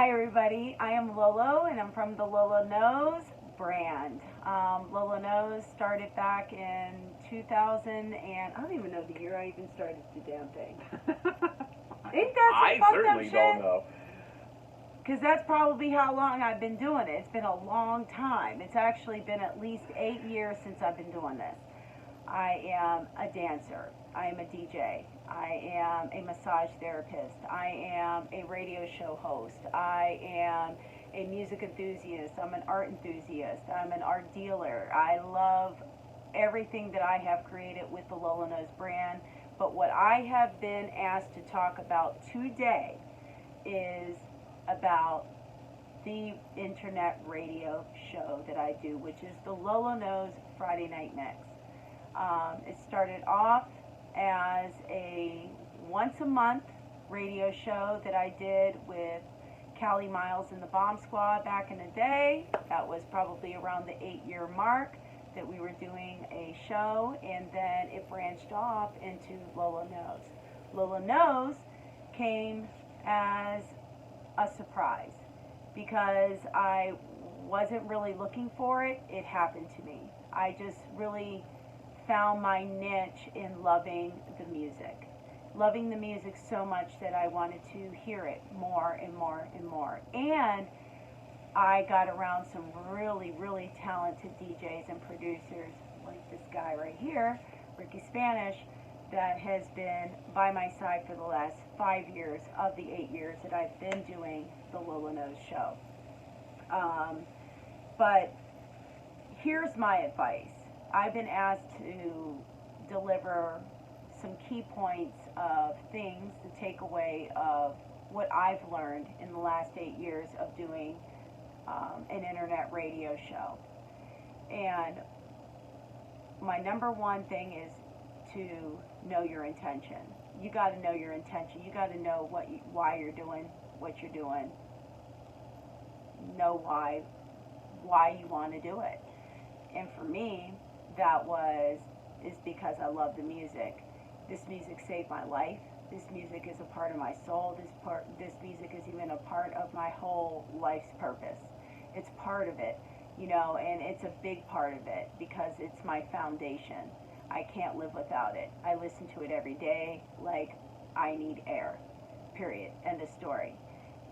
Hi everybody, I am Lolo and I'm from the LOLO Knows brand. LOLO Knows started back in 2000 and I don't even know the year I even started the damn thing. Ain't that some I fucked up certainly shit? don't know. Because that's probably how long I've been doing it. It's been a long time. It's actually been at least 8 years since I've been doing this. I am a dancer. I am a DJ. I am a massage therapist. I am a radio show host. I am a music enthusiast. I'm an art enthusiast. I'm an art dealer. I love everything that I have created with the LOLO Knows brand. But what I have been asked to talk about today is about the internet radio show that I do, which is the LOLO Knows Friday Night Mix. It started off as a once a month radio show that I did with Callie Miles and the Bomb Squad back in the day. That was probably around the 8-year mark that we were doing a show, and then it branched off into LOLO Knows. LOLO Knows came as a surprise because I wasn't really looking for it. It happened to me. I just really found my niche in loving the music. Loving the music so much that I wanted to hear it more and more and more. And I got around some really, really talented DJs and producers like this guy right here, Ricky Spanish, that has been by my side for the last 5 years of the 8 years that I've been doing the LOLO Knows show. But here's my advice. I've been asked to deliver some key points of things, the takeaway of what I've learned in the last 8 years of doing an internet radio show. And my number one thing is to know your intention. You got to know your intention. You got to know why you're doing what you're doing. Know why you want to do it. And for me, is because I love the music. This music saved my life. This music is a part of my soul. This music is even a part of my whole life's purpose. It's part of it, and it's a big part of it because it's my foundation. I can't live without it. I listen to it every day like I need air. Period. End of story.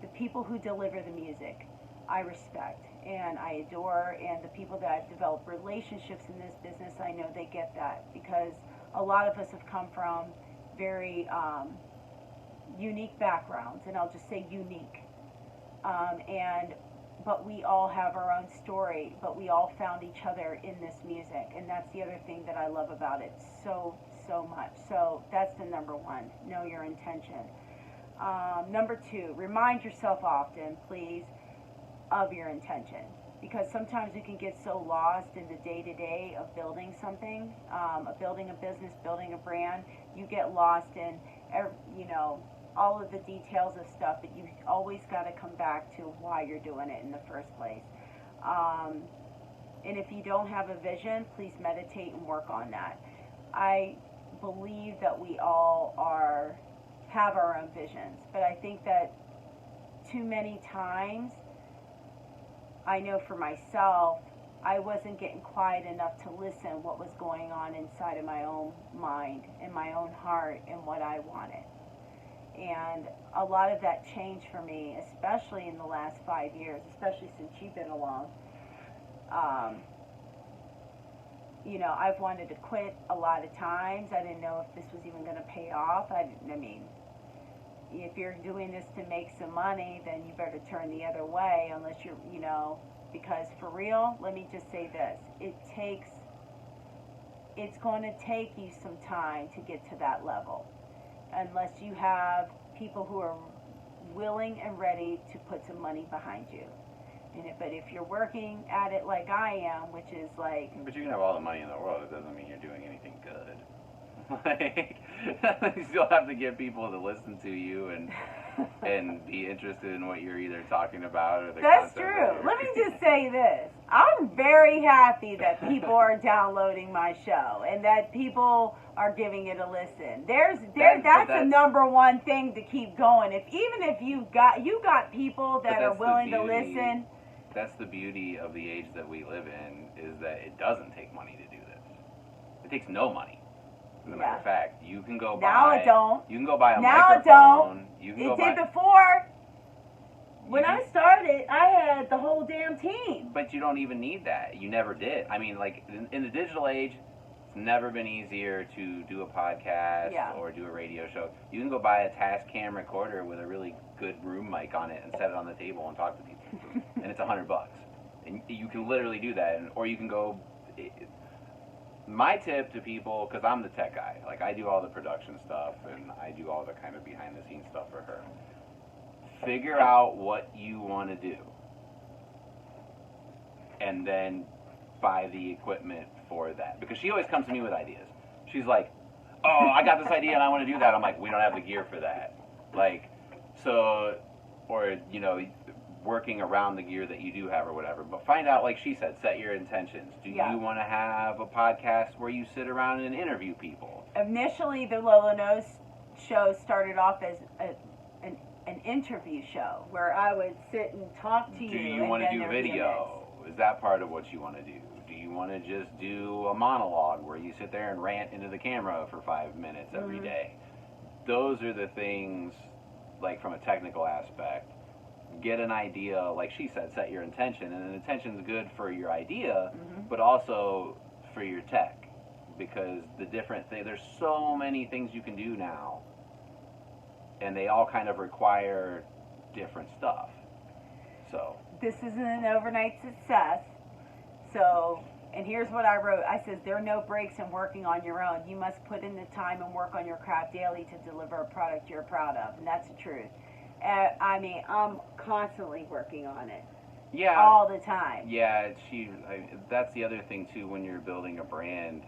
The people who deliver the music, I respect and I adore, and the people that I've developed relationships in this business, I know they get that because a lot of us have come from very unique backgrounds, and I'll just say unique. But we all have our own story, but we all found each other in this music, and that's the other thing that I love about it so much. So that's the number one, know your intention. Number two, remind yourself often, please, of your intention, because sometimes we can get so lost in the day-to-day of building something, of building a business, building a brand. You get lost in all of the details of stuff, but you always got to come back to why you're doing it in the first place. And if you don't have a vision, please meditate and work on that. I believe that we all have our own visions, but I think that too many times, I know for myself, I wasn't getting quiet enough to listen what was going on inside of my own mind and my own heart and what I wanted. And a lot of that changed for me, especially in the last 5 years, especially since you've been along. I've wanted to quit a lot of times. I didn't know if this was even going to pay off. If you're doing this to make some money, then you better turn the other way unless you're, because for real, let me just say this. It's going to take you some time to get to that level unless you have people who are willing and ready to put some money behind you. But if you're working at it like I am, which is like... But you can have all the money in the world. It doesn't mean you're doing anything good. Like, you still have to get people to listen to you and be interested in what you're either talking about or the That's content true. that you're Let me just say this. I'm very happy that people are downloading my show and that people are giving it a listen. That's the number one thing to keep going. Even if you got people that are willing to listen. That's the beauty of the age that we live in, is that it doesn't take money to do this. It takes no money. As a matter of fact, you can go buy. Now it don't. You can go buy a now microphone. It don't. You can it go did buy, before. When I started, I had the whole damn team. But you don't even need that. You never did. I mean, like, in the digital age, it's never been easier to do a podcast or do a radio show. You can go buy a Tascam recorder with a really good room mic on it and set it on the table and talk to people. And it's $100. And you can literally do that. Or you can go... My tip to people, because I'm the tech guy, like, I do all the production stuff and I do all the kind of behind-the-scenes stuff for her. Figure out what you want to do, and then buy the equipment for that. Because she always comes to me with ideas. She's like, oh, I got this idea and I want to do that. I'm like, we don't have the gear for that. Like, so, or, you know, working around the gear that you do have or whatever. But find out, like she said, set your intentions. Do you want to have a podcast where you sit around and interview people? Initially, the LOLO Knows show started off as an interview show where I would sit and talk to you. Do you want to do video? Is that part of what you want to do? Do you want to just do a monologue where you sit there and rant into the camera for 5 minutes every day? Those are the things, like, from a technical aspect. Get an idea, like she said, set your intention. And an intention is good for your idea, but also for your tech. Because the different things, there's so many things you can do now. And they all kind of require different stuff. So this isn't an overnight success. So, and here's what I wrote. I said, there are no breaks in working on your own. You must put in the time and work on your craft daily to deliver a product you're proud of. And that's the truth. I mean, I'm constantly working on it. Yeah. All the time. Yeah, that's the other thing, too, when you're building a brand,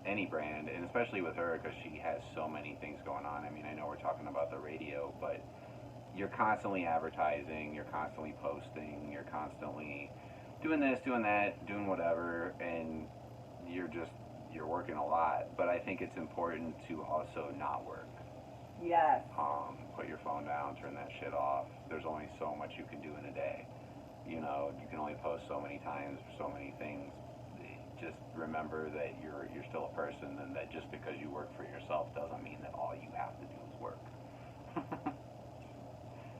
any brand, and especially with her, because she has so many things going on. I mean, I know we're talking about the radio, but you're constantly advertising, you're constantly posting, you're constantly doing this, doing that, doing whatever, and you're working a lot. But I think it's important to also not work. Yes. Put your phone down, turn that shit off. There's only so much you can do in a day. You know, you can only post so many times for so many things. Just remember that you're still a person, and that just because you work for yourself doesn't mean that all you have to do is work.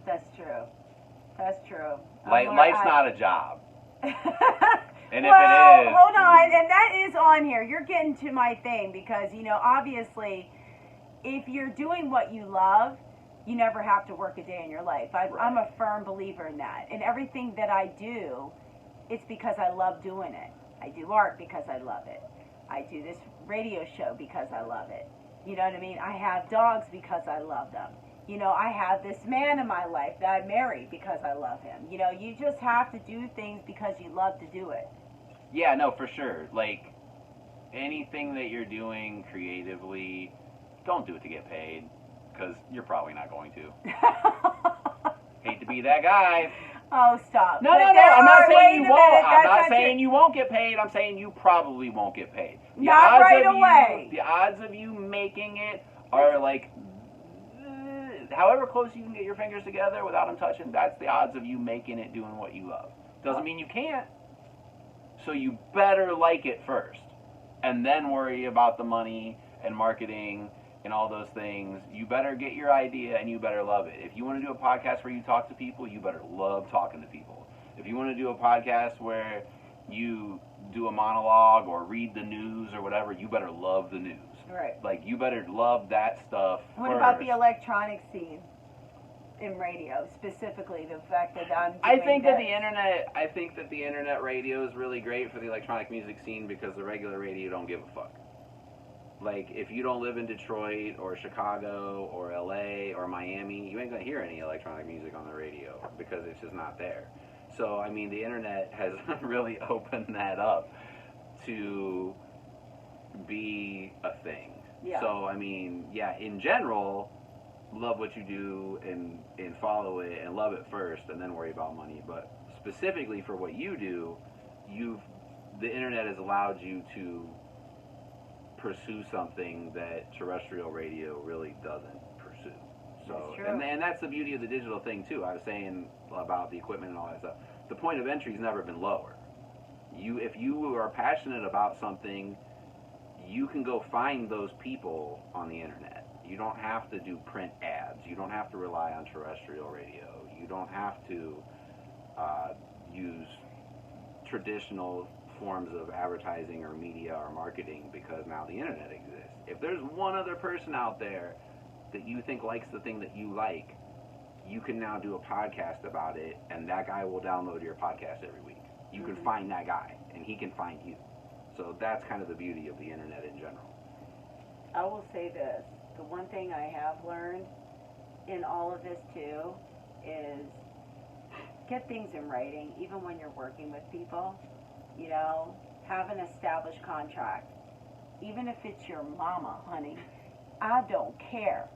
That's true. That's true. Life's not a job. And if well, it is... hold on, and that is on here. You're getting to my thing because, you know, obviously, if you're doing what you love, you never have to work a day in your life. I'm a firm believer in that. And everything that I do, it's because I love doing it. I do art because I love it. I do this radio show because I love it. You know what I mean? I have dogs because I love them. You know, I have this man in my life that I married because I love him. You know, you just have to do things because you love to do it. Yeah, no, for sure. Like, anything that you're doing creatively, don't do it to get paid, because you're probably not going to. Hate to be that guy. Oh, stop. No, I'm not saying you won't. I'm not saying you won't get paid. I'm saying you probably won't get paid. Not right away. The odds of you making it are like, however close you can get your fingers together without them touching, that's the odds of you making it doing what you love. Doesn't mean you can't. So you better like it first, and then worry about the money and marketing and all those things. You better get your idea and you better love it. If you want to do a podcast where you talk to people, you better love talking to people. If you want to do a podcast where you do a monologue or read the news or whatever, you better love the news. Right. Like, you better love that stuff What first. about the electronic scene in radio, specifically the fact that I'm doing I think that the internet radio is really great for the electronic music scene because the regular radio don't give a fuck. Like, if you don't live in Detroit or Chicago or LA or Miami, you ain't gonna hear any electronic music on the radio because it's just not there. So, I mean, the internet has really opened that up to be a thing. Yeah. So, I mean, yeah, in general, love what you do and follow it and love it first and then worry about money. But specifically for what you do, the internet has allowed you to pursue something that terrestrial radio really doesn't pursue. So, That's true. and that's the beauty of the digital thing too. I was saying about the equipment and all that stuff. The point of entry's never been lower. If you are passionate about something, you can go find those people on the internet. You don't have to do print ads. You don't have to rely on terrestrial radio. You don't have to use traditional forms of advertising or media or marketing because now the internet exists. If there's one other person out there that you think likes the thing that you like, you can now do a podcast about it, and that guy will download your podcast every week. You can find that guy, and he can find you. So that's kind of the beauty of the internet in general. I will say this. The one thing I have learned in all of this too is get things in writing, even when you're working with people. You know, have an established contract. Even if it's your mama, honey, I don't care.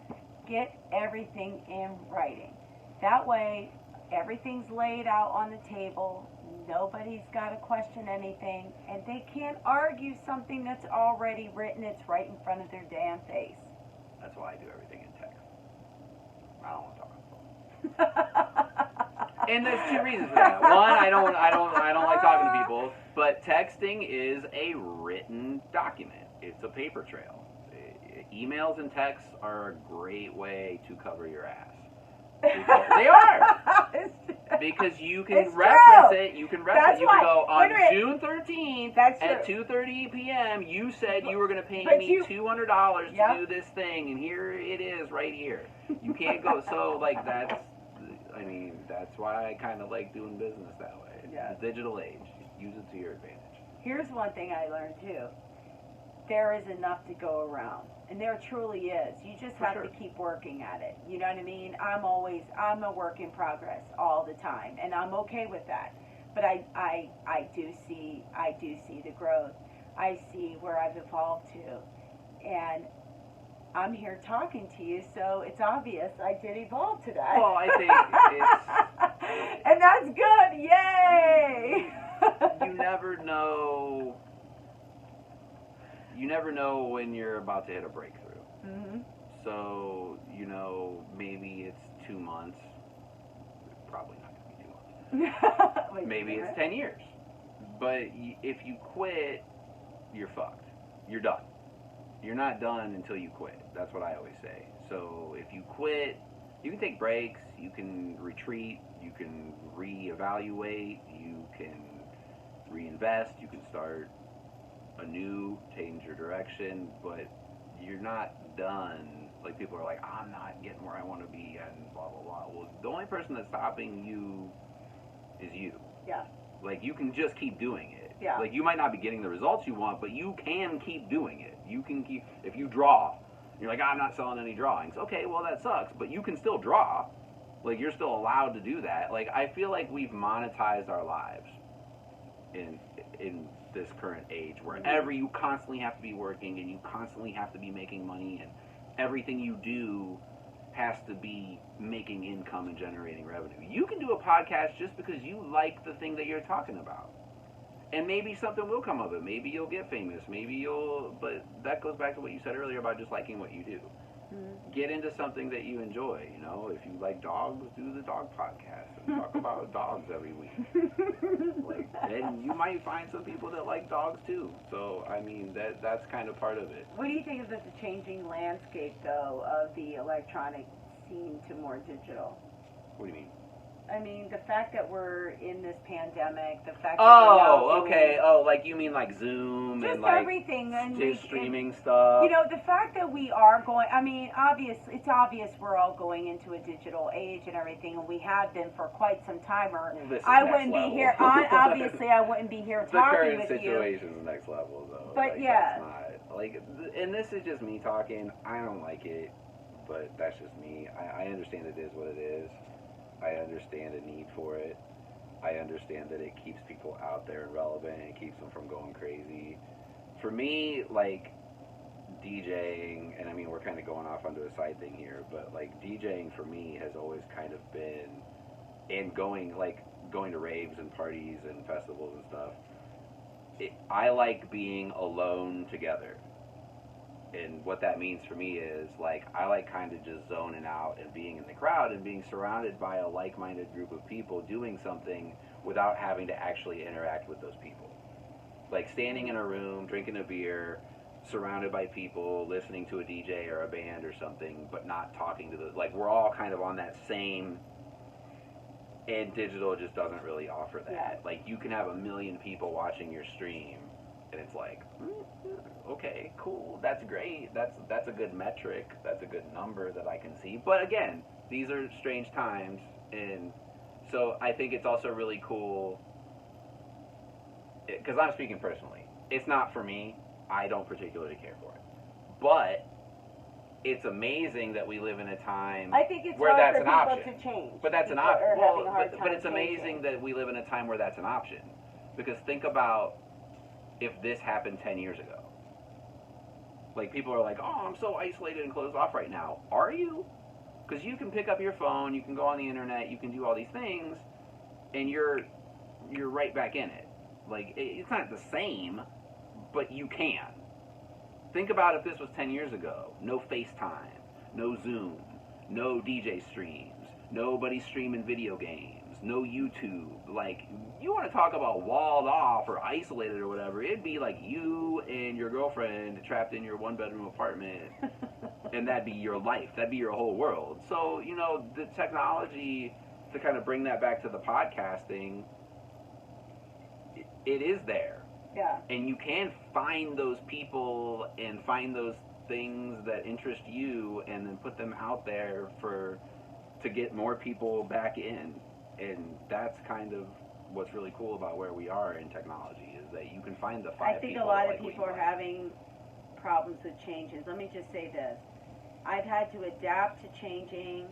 Get everything in writing. That way, everything's laid out on the table. Nobody's got to question anything, and they can't argue something that's already written. It's right in front of their damn face. That's why I do everything in text. I don't want to talk on the phone. And there's two reasons for that. One, I don't like talking to people, but texting is a written document. It's a paper trail. Emails and texts are a great way to cover your ass. They are. Because you can reference it. You can reference it. You can go on June 13th at 2:30 p.m. You said you were going to pay me $200 to do this thing, and here it is right here. You can't go. So like that's why I kind of like doing business that way. Yeah. The digital age. Use it to your advantage. Here's one thing I learned too. There is enough to go around. And there truly is. You just have to keep working at it. You know what I mean? I'm a work in progress all the time, and I'm okay with that. But I do see the growth. I see where I've evolved to, and I'm here talking to you, so it's obvious I did evolve to that. Well, I think it's and that's good. Yay! You never know. You never know when you're about to hit a breakthrough. Mm-hmm. So, maybe it's 2 months. Probably not going to be 2 months. Wait, maybe it's 10 years. But if you quit, you're fucked. You're done. You're not done until you quit. That's what I always say. So if you quit, you can take breaks, you can retreat, you can reevaluate, you can reinvest, you can start anew, change your direction, but you're not done. Like, people are like, I'm not getting where I want to be, and blah, blah, blah. Well, the only person that's stopping you is you. Yeah. Like, you can just keep doing it. Yeah. Like, you might not be getting the results you want, but you can keep doing it. You can keep, if you draw, you're like, I'm not selling any drawings. Okay, well, that sucks, but you can still draw. Like, you're still allowed to do that. Like, I feel like we've monetized our lives in this current age, where you constantly have to be working, and you constantly have to be making money, and everything you do has to be making income and generating revenue. You can do a podcast just because you like the thing that you're talking about. And maybe something will come of it. Maybe you'll get famous. But that goes back to what you said earlier about just liking what you do. Mm-hmm. Get into something that you enjoy. If you like dogs, do the dog podcast and talk about dogs every week. Then you might find some people that like dogs too. So, that's kind of part of it. What do you think of the changing landscape, though, of the electronic scene to more digital? What do you mean? The fact that we're in this pandemic, the fact that we're now okay. Like you mean like Zoom just and like everything, and streaming stuff. The fact that we are going. It's obvious we're all going into a digital age and everything, and we have been for quite some time. Or I wouldn't be here. Obviously, I wouldn't be here talking with you. The current situation is next level, though. But yeah, that's not, and this is just me talking. I don't like it, but that's just me. I understand it is what it is. I understand a need for it. I understand that it keeps people out there and relevant. It keeps them from going crazy. for me, like, DJing, and I mean, we're kind of going off onto a side thing here, but, like, DJing for me has always kind of been, and going to raves and parties and festivals and stuff, I like being alone together. And what that means for me is, like, I like kind of just zoning out and being in the crowd and being surrounded by a like-minded group of people doing something without having to actually interact with those people. Like, standing in a room, drinking a beer, surrounded by people, listening to a DJ or a band or something, but not talking to the... Like, we're all kind of on that same... And digital just doesn't really offer that. Yeah. Like, you can have 1 million people watching your stream, and it's like, okay, cool, that's great. That's a good metric. That's a good number that I can see. But again, these are strange times, and so I think it's also really cool, because I'm speaking personally. It's not for me. I don't particularly care for it. But it's amazing that we live in a time I think it's where hard that's for an people option. to change. But that's an People option. are having a Well, hard but time it's amazing changing. that we live in a time where that's an option. Because think about if this happened 10 years ago. Like, people are like, oh, I'm so isolated and closed off right now. Are you? Because you can pick up your phone, you can go on the internet, you can do all these things, and you're right back in it. Like, it's not the same, but you can. Think about if this was 10 years ago. No FaceTime, no Zoom, no DJ streams, nobody streaming video games, no YouTube. Like, you want to talk about walled off or isolated or whatever, it'd be like you and your girlfriend trapped in your one-bedroom apartment, and that'd be your life. That'd be your whole world. So, you know, the technology, to kind of bring that back to the podcasting, it is there. Yeah. And you can find those people and find those things that interest you and then put them out there to get more people back in. And that's kind of what's really cool about where we are in technology, is that you can find the 5 I think people a lot that of like people what are you like. having problems with changes. Let me just say this. I've had to adapt to changing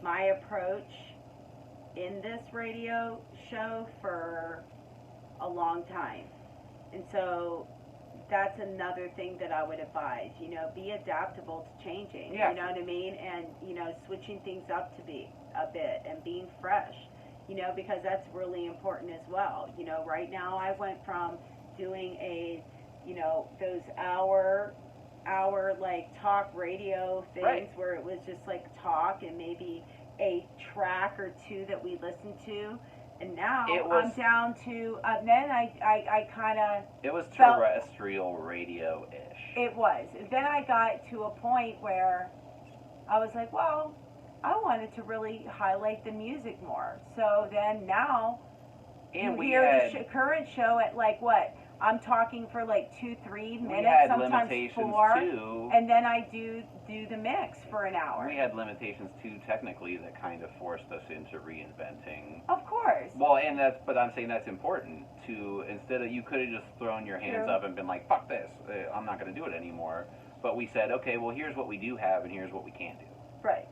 my approach in this radio show for a long time. And so that's another thing that I would advise, you know, be adaptable to changing, Yeah. you know what I mean? And, you know, switching things up to be a bit and being fresh, you know, because that's really important as well. You know, right now I went from doing a, you know, those hour like talk radio things, Right. where it was just like talk and maybe a track or two that we listened to. And now I'm down to, then I kind of... It was felt- terrestrial radio-ish. It was. Then I got to a point where I was like, well, I wanted to really highlight the music more. So then now And you we hear had, the current show at like what? I'm talking for like 2-3 we minutes, had sometimes limitations 4. too. And then I do the mix for an hour. We had limitations too, technically, that kind of forced us into reinventing. Of course. Well, but I'm saying that's important to, instead of, you could have just thrown your hands True. up and been like, fuck this, I'm not going to do it anymore. But we said, okay, well, here's what we do have and here's what we can't do. Right.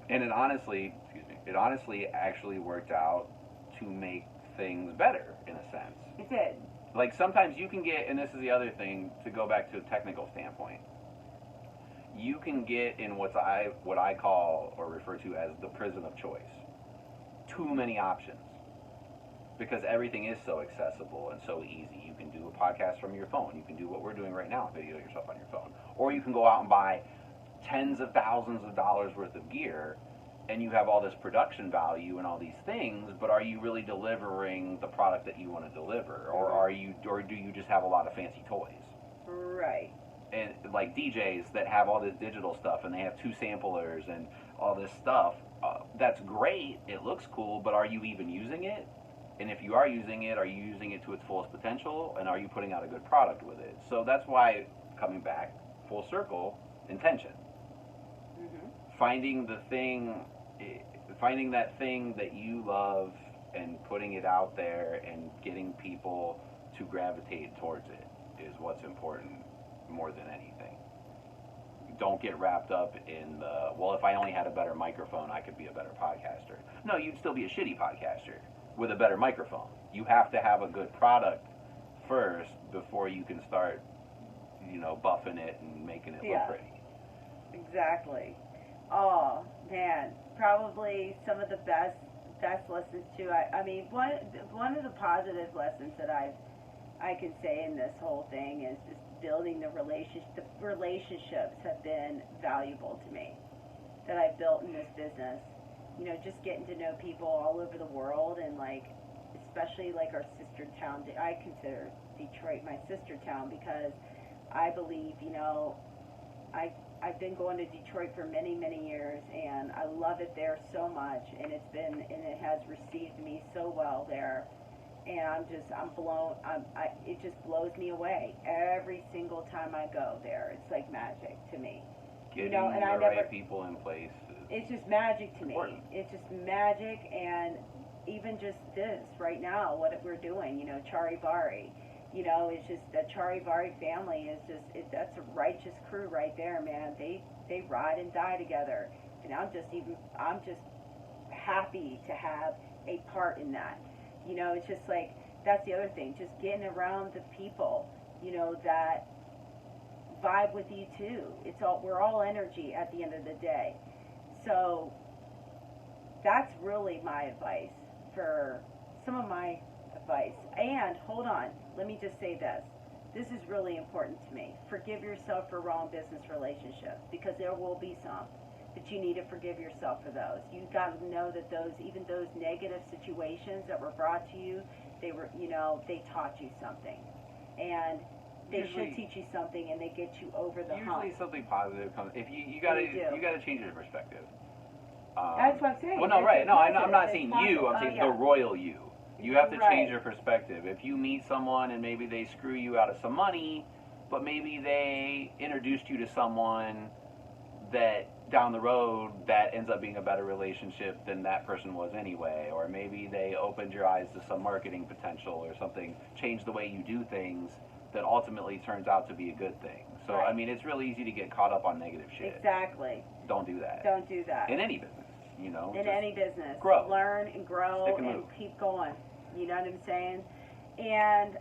And it honestly actually worked out to make things better, in a sense. It did. Like, sometimes you can get, and this is the other thing, to go back to a technical standpoint, you can get in what I call or refer to as the prison of choice. Too many options. Because everything is so accessible and so easy. You can do a podcast from your phone. You can do what we're doing right now, video yourself on your phone. Or you can go out and buy tens of thousands of dollars worth of gear, and you have all this production value and all these things, but are you really delivering the product that you want to deliver? Or do you just have a lot of fancy toys? Right. And like DJs that have all this digital stuff and they have 2 samplers and all this stuff, that's great, it looks cool, but are you even using it? And if you are using it, are you using it to its fullest potential, and are you putting out a good product with it? So that's why, coming back full circle, intention. Mm-hmm. Finding that thing that you love and putting it out there and getting people to gravitate towards it is what's important more than anything. Don't get wrapped up in the, well, if I only had a better microphone, I could be a better podcaster. No, you'd still be a shitty podcaster with a better microphone. You have to have a good product first before you can start, buffing it and making it Yeah. look pretty. Exactly. Oh man, probably some of the best lessons too. I mean, one of the positive lessons that I can say in this whole thing is just building the relationship. The relationships have been valuable to me that I've built in this business. Just getting to know people all over the world, and especially our sister town. I consider Detroit my sister town because I believe, I've been going to Detroit for many, many years, and I love it there so much, and it has received me so well there, and I'm blown. It just blows me away every single time I go there. It's like magic to me. Getting And the right people in place. It's just magic to me. Important. It's just magic, and even just this right now, what we're doing, Charivari. It's just the Charivari family is that's a righteous crew right there, man. They ride and die together, and I'm just happy to have a part in that. It's just that's the other thing, just getting around the people, that vibe with you too. We're all energy at the end of the day. So that's really my advice for some of my advice. And hold on, let me just say this. This is really important to me. Forgive yourself for wrong business relationships, because there will be some, but you need to forgive yourself for those. You've got to know that even those negative situations that were brought to you, they taught you something. And they should teach you something, and they get you over the hump. Usually something positive comes. If you gotta change your perspective. That's what I'm saying. Well, no, right. No, I'm not It's saying positive. you. I'm saying Yeah. the royal you. You have to Right. change your perspective. If you meet someone and maybe they screw you out of some money, but maybe they introduced you to someone that down the road that ends up being a better relationship than that person was anyway, or maybe they opened your eyes to some marketing potential or something, changed the way you do things that ultimately turns out to be a good thing. So, Right. I mean, it's really easy to get caught up on negative shit. Exactly. Don't do that. Don't do that. In any business, In just any business. grow. Learn and grow Stick and and move. keep going. You know what I'm saying? And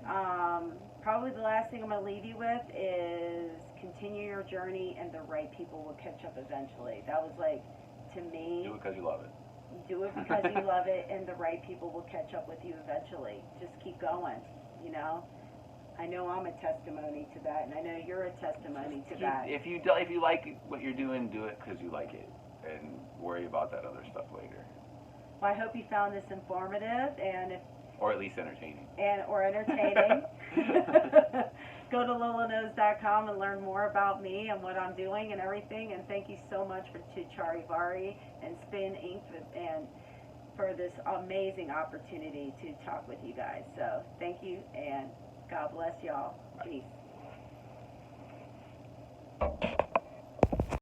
probably the last thing I'm going to leave you with is continue your journey, and the right people will catch up eventually. That was to me, Do it because you love it. do it because you love it, and the right people will catch up with you eventually. Just keep going, I know I'm a testimony to that, and I know you're a testimony to that. If you like what you're doing, do it because you like it, and worry about that other stuff later, Well, I hope you found this informative, or at least entertaining. or entertaining. Go to LOLOknows.com and learn more about me and what I'm doing and everything. And thank you so much to Charivari and Spin Inc. and for this amazing opportunity to talk with you guys. So thank you, and God bless y'all. Peace.